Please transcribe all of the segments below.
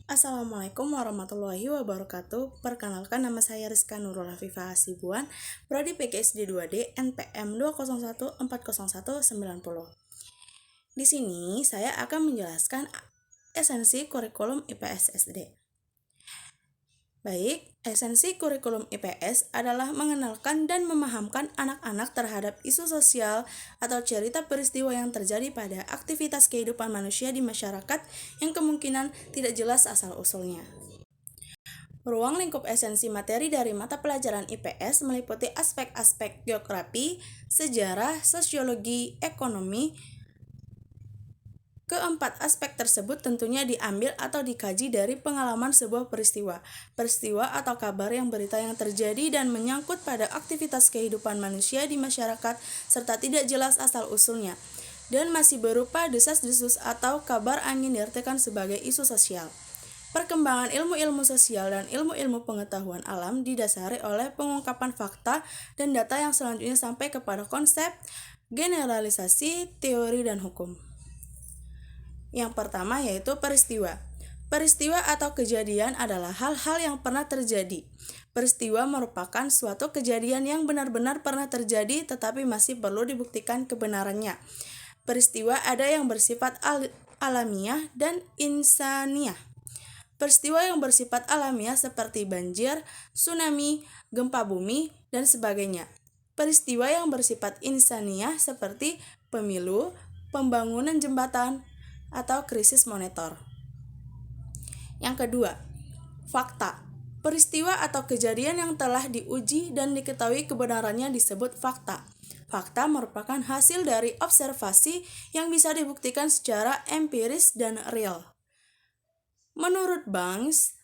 Assalamualaikum warahmatullahi wabarakatuh. Perkenalkan, nama saya Rizka Nurul Hafifah Hasibuan, Prodi PGSD 2D, NPM 201401910. Di sini saya akan menjelaskan esensi kurikulum IPS SD. Baik, esensi kurikulum IPS adalah mengenalkan dan memahamkan anak-anak terhadap isu sosial atau cerita peristiwa yang terjadi pada aktivitas kehidupan manusia di masyarakat yang kemungkinan tidak jelas asal-usulnya. Ruang lingkup esensi materi dari mata pelajaran IPS meliputi aspek-aspek geografi, sejarah, sosiologi, ekonomi. Keempat aspek tersebut tentunya diambil atau dikaji dari pengalaman sebuah peristiwa atau kabar yang berita yang terjadi dan menyangkut pada aktivitas kehidupan manusia di masyarakat serta tidak jelas asal-usulnya, dan masih berupa desas-desus atau kabar angin diartikan sebagai isu sosial. Perkembangan ilmu-ilmu sosial dan ilmu-ilmu pengetahuan alam didasari oleh pengungkapan fakta dan data yang selanjutnya sampai kepada konsep, generalisasi, teori, dan hukum. Yang pertama yaitu peristiwa. Peristiwa atau kejadian adalah hal-hal yang pernah terjadi. Peristiwa merupakan suatu kejadian yang benar-benar pernah terjadi tetapi masih perlu dibuktikan kebenarannya. Peristiwa ada yang bersifat alamiah dan insaniah. Peristiwa yang bersifat alamiah seperti banjir, tsunami, gempa bumi, dan sebagainya. Peristiwa yang bersifat insaniah seperti pemilu, pembangunan jembatan, atau krisis moneter. Yang kedua, fakta. Peristiwa atau kejadian yang telah diuji dan diketahui kebenarannya disebut fakta. Fakta merupakan hasil dari observasi yang bisa dibuktikan secara empiris dan real. Menurut Banks,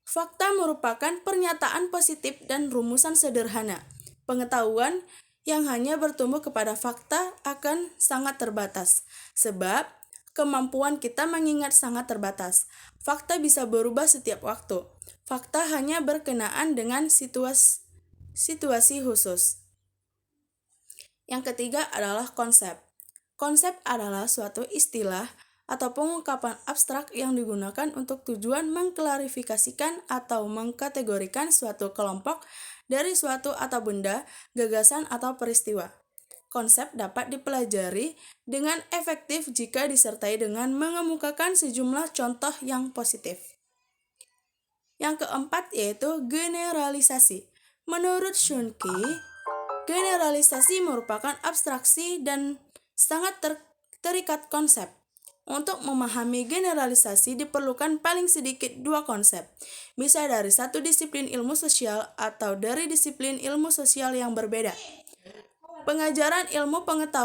fakta merupakan pernyataan positif dan rumusan sederhana. Pengetahuan yang hanya bertumbuh kepada fakta akan sangat terbatas, sebab kemampuan kita mengingat sangat terbatas. Fakta bisa berubah setiap waktu. Fakta hanya berkenaan dengan situasi khusus. Yang ketiga adalah konsep. Konsep adalah suatu istilah atau pengungkapan abstrak yang digunakan untuk tujuan mengklarifikasikan atau mengkategorikan suatu kelompok dari suatu atau benda, gagasan atau peristiwa. Konsep dapat dipelajari dengan efektif jika disertai dengan mengemukakan sejumlah contoh yang positif. Yang keempat yaitu generalisasi. Menurut Shunki, generalisasi merupakan abstraksi dan sangat terikat konsep. Untuk memahami generalisasi diperlukan paling sedikit 2 konsep, bisa dari satu disiplin ilmu sosial atau dari disiplin ilmu sosial yang berbeda. Pengajaran ilmu pengetahuan